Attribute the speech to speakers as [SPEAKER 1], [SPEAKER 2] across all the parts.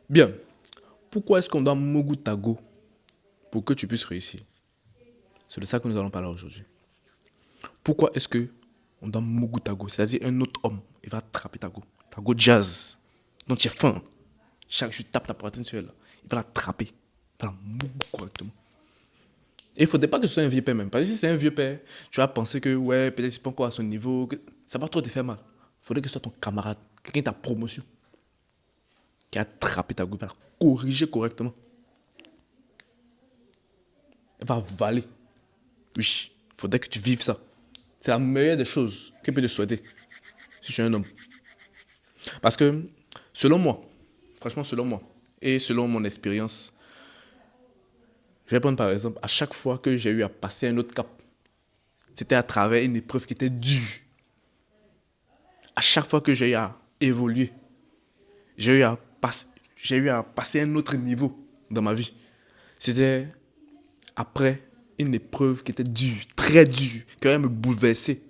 [SPEAKER 1] Bien, pourquoi est-ce qu'on doit Mogutago pour que tu puisses réussir? C'est de ça que nous allons parler aujourd'hui. Pourquoi est-ce que on doit Mogutago, c'est-à-dire un autre homme, il va attraper ta go, jazz, dont tu es fin. Chaque jour, tu tapes ta poitrine sur elle, il va l'attraper, il va la Mogu correctement. Et il ne faudrait pas que ce soit un vieux père même. Parce que si c'est un vieux père, tu vas penser que ouais, peut-être c'est pas encore à son niveau, que ça va trop te faire mal. Il faudrait que ce soit ton camarade, quelqu'un de ta promotion, qui a attrapé ta go, il va la corriger correctement. Elle va valer. Oui, il faudrait que tu vives ça. C'est la meilleure des choses que peut te souhaiter si tu es un homme. Parce que, selon moi, franchement, selon moi, et selon mon expérience, je vais prendre par exemple, à chaque fois que j'ai eu à passer un autre cap, c'était à travers une épreuve qui était dure. À chaque fois que j'ai eu à évoluer, j'ai eu à, j'ai eu à passer un autre niveau dans ma vie. C'était après une épreuve qui était dure, très dure, qui allait me bouleverser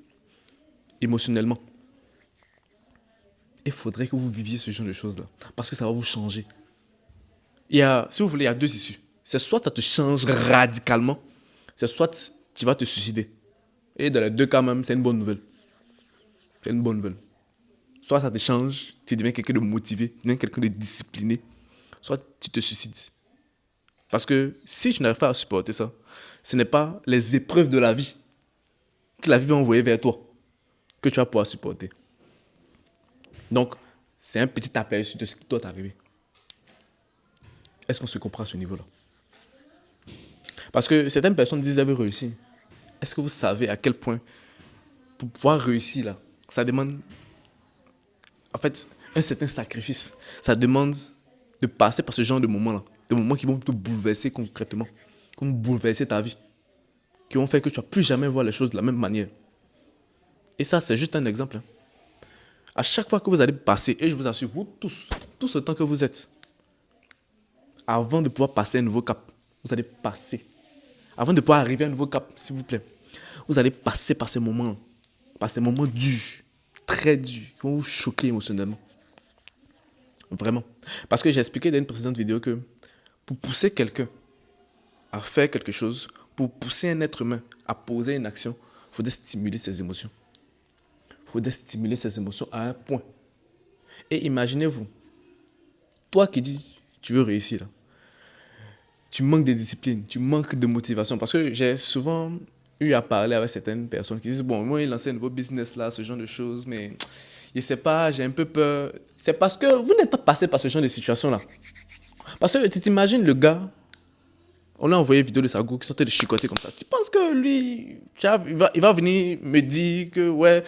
[SPEAKER 1] émotionnellement. Il faudrait que vous viviez ce genre de choses-là. Parce que ça va vous changer. Si vous voulez, il y a deux issues. C'est soit ça te change radicalement, c'est soit tu vas te suicider. Et dans les deux cas même, c'est une bonne nouvelle. C'est une bonne nouvelle. Soit ça te change, tu deviens quelqu'un de motivé, tu deviens quelqu'un de discipliné, soit tu te suicides. Parce que si tu n'arrives pas à supporter ça, ce n'est pas les épreuves de la vie que la vie va envoyer vers toi que tu vas pouvoir supporter. Donc, c'est un petit aperçu de ce qui doit t'arriver. Est-ce qu'on se comprend à ce niveau-là? Parce que certaines personnes disent avoir réussi. Est-ce que vous savez à quel point, pour pouvoir réussir là, ça demande, en fait, un certain sacrifice. Ça demande de passer par ce genre de moments-là. Des moments qui vont te bouleverser concrètement, qui vont bouleverser ta vie, qui vont faire que tu ne vas plus jamais voir les choses de la même manière. Et ça, c'est juste un exemple. Hein. À chaque fois que vous allez passer, et je vous assure, vous tous, tout ce temps que vous êtes, avant de pouvoir passer un nouveau cap, vous allez passer. Avant de pouvoir arriver à un nouveau cap, s'il vous plaît, vous allez passer par ces moments durs, très durs, qui vont vous choquer émotionnellement. Vraiment. Parce que j'ai expliqué dans une précédente vidéo que pour pousser quelqu'un à faire quelque chose, pour pousser un être humain à poser une action, il faudrait stimuler ses émotions. Il faudrait stimuler ses émotions à un point. Et imaginez-vous, toi qui dis tu veux réussir, là, tu manques de discipline, tu manques de motivation. Parce que j'ai souvent eu à parler avec certaines personnes qui disent, bon, moi, il lance un nouveau business là, ce genre de choses, mais je ne sais pas, j'ai un peu peur. C'est parce que vous n'êtes pas passé par ce genre de situation là. Parce que tu t'imagines le gars, on lui a envoyé une vidéo de sa go qui sortait de chicoter comme ça. Tu penses que lui, il va venir me dire que ouais,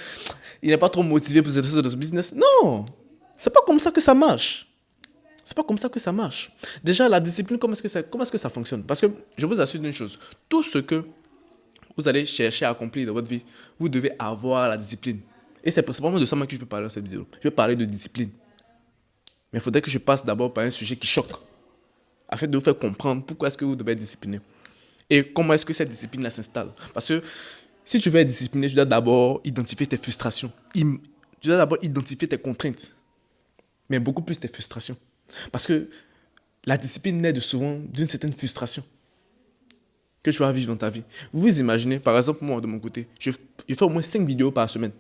[SPEAKER 1] il n'est pas trop motivé pour ce business? Non, c'est pas comme ça que ça marche. C'est pas comme ça que ça marche. Déjà, la discipline, comment est-ce que ça fonctionne? Parce que je vous assure d'une chose, tout ce que vous allez chercher à accomplir dans votre vie, vous devez avoir la discipline. Et c'est principalement de ça que je veux parler dans cette vidéo. Je vais parler de discipline. Mais il faudrait que je passe d'abord par un sujet qui choque, afin de vous faire comprendre pourquoi est-ce que vous devez être discipliné. Et comment est-ce que cette discipline-là s'installe. Parce que si tu veux être discipliné, tu dois d'abord identifier tes frustrations. Tu dois d'abord identifier tes contraintes. Mais beaucoup plus tes frustrations. Parce que la discipline naît souvent d'une certaine frustration que tu vas vivre dans ta vie. Vous vous imaginez, par exemple, moi, de mon côté, je fais au moins 5 vidéos par semaine.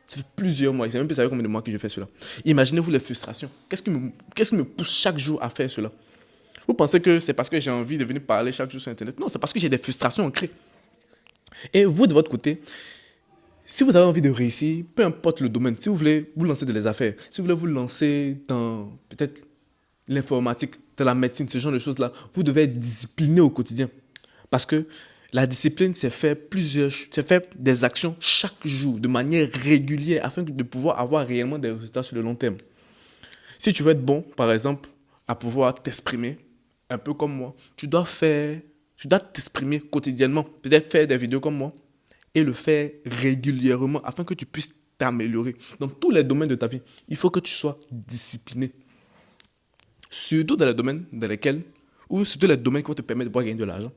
[SPEAKER 1] Ça fait plusieurs mois. C'est même plus savoir combien de mois que je fais cela. Imaginez-vous les frustrations. Qu'est-ce qui me pousse chaque jour à faire cela? Vous pensez que c'est parce que j'ai envie de venir parler chaque jour sur Internet? Non, c'est parce que j'ai des frustrations ancrées. Et vous, de votre côté, si vous avez envie de réussir, peu importe le domaine, si vous voulez vous lancer dans les affaires, si vous voulez vous lancer dans peut-être l'informatique, dans la médecine, ce genre de choses-là, vous devez être discipliné au quotidien. Parce que la discipline, c'est faire des actions chaque jour, de manière régulière, afin de pouvoir avoir réellement des résultats sur le long terme. Si tu veux être bon, par exemple, à pouvoir t'exprimer, un peu comme moi, tu dois t'exprimer quotidiennement, peut-être faire des vidéos comme moi, et le faire régulièrement, afin que tu puisses t'améliorer. Dans tous les domaines de ta vie, il faut que tu sois discipliné. Surtout dans les domaines dans lesquels, ou surtout les domaines qui vont te permettre de pouvoir gagner de l'argent.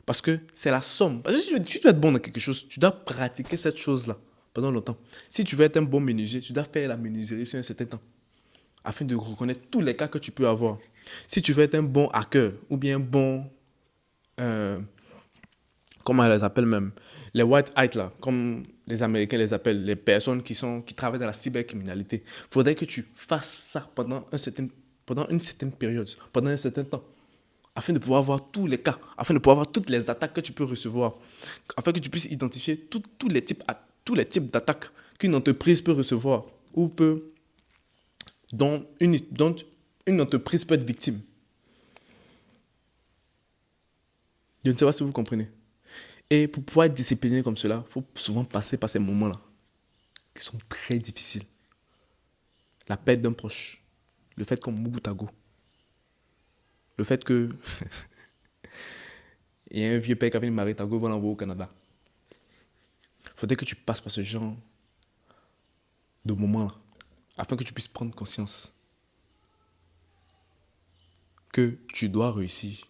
[SPEAKER 1] Parce que c'est la somme. Parce que si tu veux être bon dans quelque chose, tu dois pratiquer cette chose-là pendant longtemps. Si tu veux être un bon menuisier, tu dois faire la menuiserie sur un certain temps. afin de reconnaître tous les cas que tu peux avoir. Si tu veux être un bon hacker ou bien un bon, euh, comment on les appelle même, les white hat là, comme les Américains les appellent, les personnes qui travaillent dans la cybercriminalité, il faudrait que tu fasses ça pendant une certaine période, pendant un certain temps, afin de pouvoir voir tous les cas, afin de pouvoir voir toutes les attaques que tu peux recevoir, afin que tu puisses identifier tous les types d'attaques qu'une entreprise peut recevoir ou dont une entreprise peut être victime. Je ne sais pas si vous comprenez. Et pour pouvoir être discipliné comme cela, il faut souvent passer par ces moments-là, qui sont très difficiles. La perte d'un proche, le fait qu'on mouille ta go, le fait que il y a un vieux père qui avait une marée ta go, va l'envoyer au Canada. Il faudrait que tu passes par ce genre de moments-là, afin que tu puisses prendre conscience que tu dois réussir,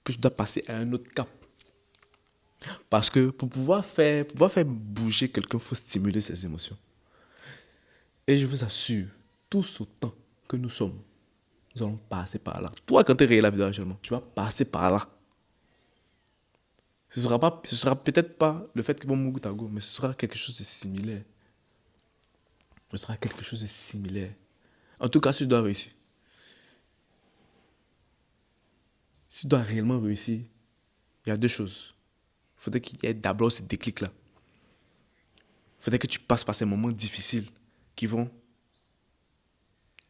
[SPEAKER 1] que tu dois passer à un autre cap. Parce que pour pouvoir faire bouger quelqu'un, il faut stimuler ses émotions. Et je vous assure, tous autant que nous sommes, nous allons passer par là. Toi, quand tu es réel la vidéo actuellement, tu vas passer par là. Ce sera peut-être pas le fait qu'ils vont mourir ta go, mais ce sera quelque chose de similaire. Ce sera quelque chose de similaire. En tout cas, si tu dois réussir, si tu dois réellement réussir, il y a deux choses. Il faudrait qu'il y ait d'abord ce déclic-là. Il faudrait que tu passes par ces moments difficiles qui vont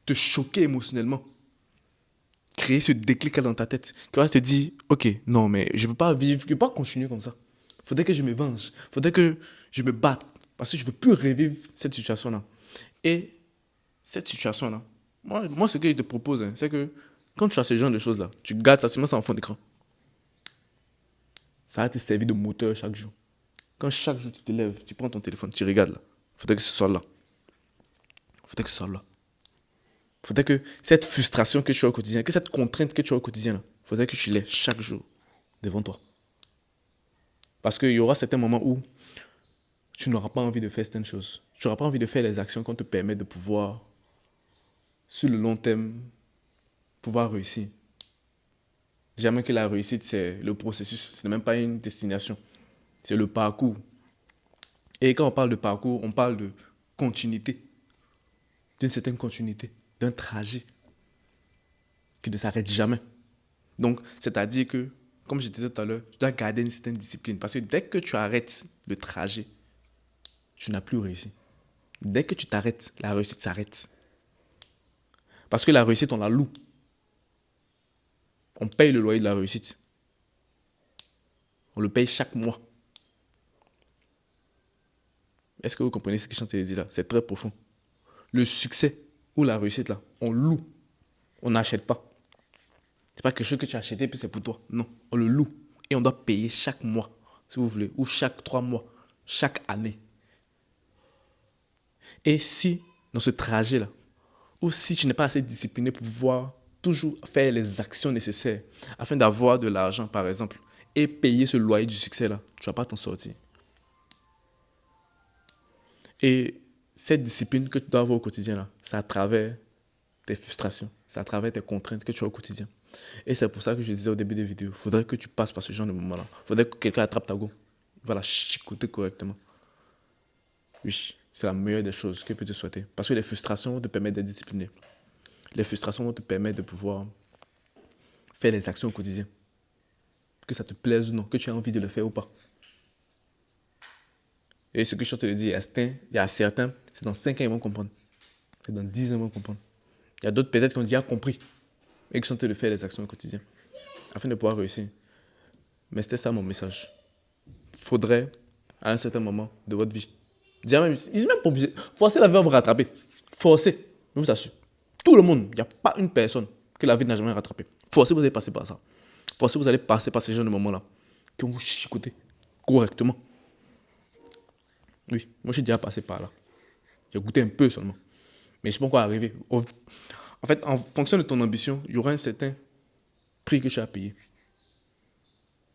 [SPEAKER 1] te choquer émotionnellement. Créer ce déclic-là dans ta tête. Qui va te dire, ok, non, mais je ne peux pas vivre, je ne peux pas continuer comme ça. Il faudrait que je me venge. Il faudrait que je me batte. Parce que je ne veux plus revivre cette situation-là. Et cette situation-là, moi ce que je te propose, c'est que quand tu as ce genre de choses-là, tu gardes ça en fond d'écran. Ça va te servir de moteur chaque jour. Quand chaque jour tu te lèves, tu prends ton téléphone, tu regardes là. Il faudrait que ce soit là. Il faudrait que ce soit là. Il faudrait que cette frustration que tu as au quotidien, que cette contrainte que tu as au quotidien, il faudrait que tu l'aies chaque jour devant toi. Parce qu'il y aura certains moments où tu n'auras pas envie de faire certaines choses. Tu n'auras pas envie de faire les actions qui te permettent de pouvoir, sur le long terme, pouvoir réussir. Jamais que la réussite, c'est le processus. Ce n'est même pas une destination. C'est le parcours. Et quand on parle de parcours, on parle de continuité. D'une certaine continuité. D'un trajet qui ne s'arrête jamais. Donc, c'est-à-dire que, comme je disais tout à l'heure, tu dois garder une certaine discipline. Parce que dès que tu arrêtes le trajet, tu n'as plus réussi. Dès que tu t'arrêtes, la réussite s'arrête. Parce que la réussite, on la loue. On paye le loyer de la réussite. On le paye chaque mois. Est-ce que vous comprenez ce que je suis en train de dire là? C'est très profond. Le succès ou la réussite là, on loue. On n'achète pas. C'est pas quelque chose que tu as acheté puis c'est pour toi. Non, on le loue. Et on doit payer chaque mois, si vous voulez, ou chaque 3 mois, chaque année. Et si, dans ce trajet-là, ou si tu n'es pas assez discipliné pour pouvoir toujours faire les actions nécessaires afin d'avoir de l'argent, par exemple, et payer ce loyer du succès-là, tu ne vas pas t'en sortir. Et cette discipline que tu dois avoir au quotidien, là, c'est à travers tes frustrations, c'est à travers tes contraintes que tu as au quotidien. Et c'est pour ça que je disais au début des vidéos, il faudrait que tu passes par ce genre de moment-là. Il faudrait que quelqu'un attrape ta go, va la chicoter correctement. Oui, c'est la meilleure des choses que peut te souhaiter. Parce que les frustrations vont te permettre d'être discipliné. Les frustrations vont te permettre de pouvoir faire les actions au quotidien. Que ça te plaise ou non, que tu aies envie de le faire ou pas. Et ce que je te le dis, il y a certains, c'est dans 5 ans ils vont comprendre. C'est dans 10 ans ils vont comprendre. Il y a d'autres peut-être qui ont déjà compris et qui sont en train de faire les actions au quotidien afin de pouvoir réussir. Mais c'était ça mon message. Il faudrait, à un certain moment de votre vie, dire même, ils sont même pas obligés. Forcez la vie à vous rattraper. Forcez. Je vous assure. Tout le monde, il n'y a pas une personne que la vie n'a jamais rattrapé. Forcez, vous allez passer par ça. Forcez, vous allez passer par ces genre de moments-là qui vont vous chicoter correctement. Oui, moi j'ai déjà passé par là. J'ai goûté un peu seulement. Mais je ne sais pas encore arriver. En fait, en fonction de ton ambition, il y aura un certain prix que tu as payé.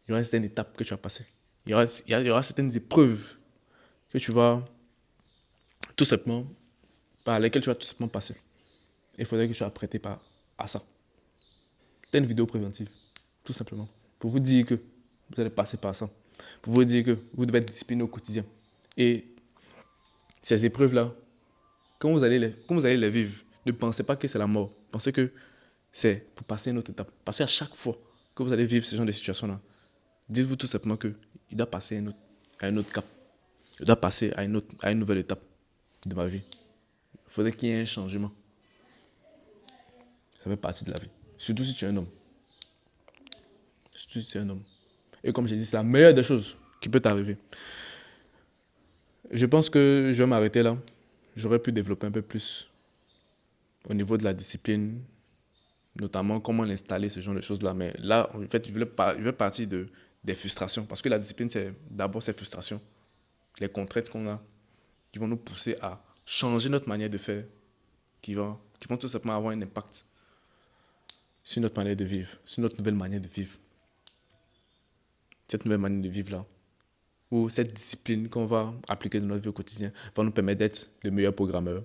[SPEAKER 1] Il y aura une certaine étape que tu as passée. Il y aura certaines épreuves que tu vas tout simplement par lesquelles tu vas tout simplement passer. Il faudrait que tu sois prêté à ça. C'est une vidéo préventive, tout simplement. Pour vous dire que vous allez passer par ça. Pour vous dire que vous devez être discipliné au quotidien. Et ces épreuves-là, quand vous allez les vivre, ne pensez pas que c'est la mort. Pensez que c'est pour passer à une autre étape. Parce qu'à chaque fois que vous allez vivre ce genre de situation-là, dites-vous tout simplement qu'il doit passer à un autre cap. Il doit passer à une nouvelle étape de ma vie. Il faudrait qu'il y ait un changement. Ça fait partie de la vie. Surtout si tu es un homme. Surtout si tu es un homme. Et comme j'ai dit, c'est la meilleure des choses qui peut t'arriver. Je pense que je vais m'arrêter là. J'aurais pu développer un peu plus au niveau de la discipline, notamment comment l'installer, ce genre de choses-là. Mais là, en fait, je vais partir des frustrations. Parce que la discipline, c'est d'abord ces frustrations, les contraintes qu'on a, qui vont nous pousser à changer notre manière de faire, qui vont tout simplement avoir un impact sur notre manière de vivre, sur notre nouvelle manière de vivre. Cette nouvelle manière de vivre-là, ou cette discipline qu'on va appliquer dans notre vie au quotidien, va nous permettre d'être de meilleurs programmeurs,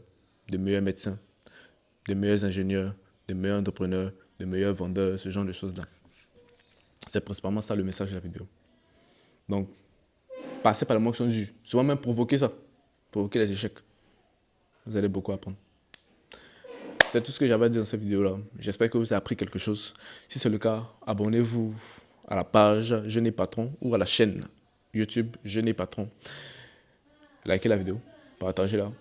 [SPEAKER 1] de meilleurs médecins, de meilleurs ingénieurs, de meilleurs entrepreneurs, de meilleurs vendeurs, ce genre de choses-là. C'est principalement ça le message de la vidéo. Donc, passez par l'émotion du, souvent même provoquer ça, provoquer les échecs. Vous allez beaucoup apprendre. C'est tout ce que j'avais à dire dans cette vidéo-là. J'espère que vous avez appris quelque chose. Si c'est le cas, abonnez-vous à la page Je n'ai Patron ou à la chaîne YouTube Je n'ai Patron. Likez la vidéo, partagez-la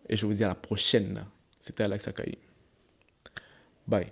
[SPEAKER 1] et je vous dis à la prochaine. C'était Alex Akaï. Bye.